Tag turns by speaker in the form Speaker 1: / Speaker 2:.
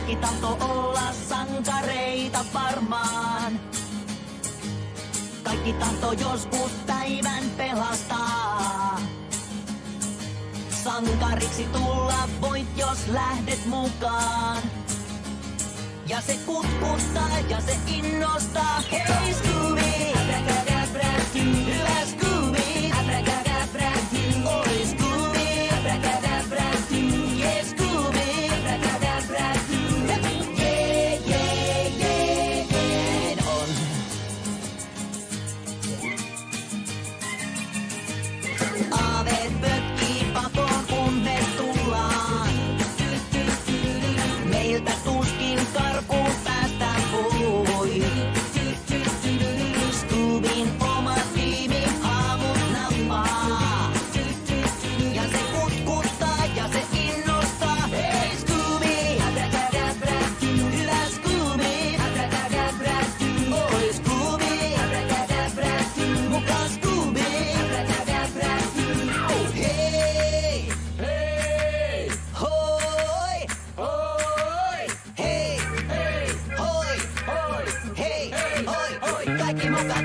Speaker 1: Kaikki tahto olla sankareita varmaan. Kaikki tahto joskus päivän pelastaa. Sankariksi tulla voit, jos lähdet mukaan. Ja se kutkuttaa ja se innostaa. Hei Scooby! Abracadabra-doo. Hyvä Scooby! Abracadabra-doo. Oi Scooby! Abracadabra-doo. Yeah Scooby! Abracadabra-doo. Yeah, yeah, yeah, yeah. On. Aaveet pötkii pakoon, kun me tullaan. Meiltä tuskin karkuun päästä voi. Scoobin oma tiimi haamut nappaa. Ja se kutkuttaa ja se innostaa. Hei Scooby! Abracadabra-doo. Hyvä Scooby! Abracadabra-doo. Oi Scooby! Abracadabra-doo. Mukaan Scooby! Abracadabra-doo. Hei! Hei! Hoi! Hoi! Hei! Hei! Hoi! Hei! Hoi! Hoi! Kaikki mukaan!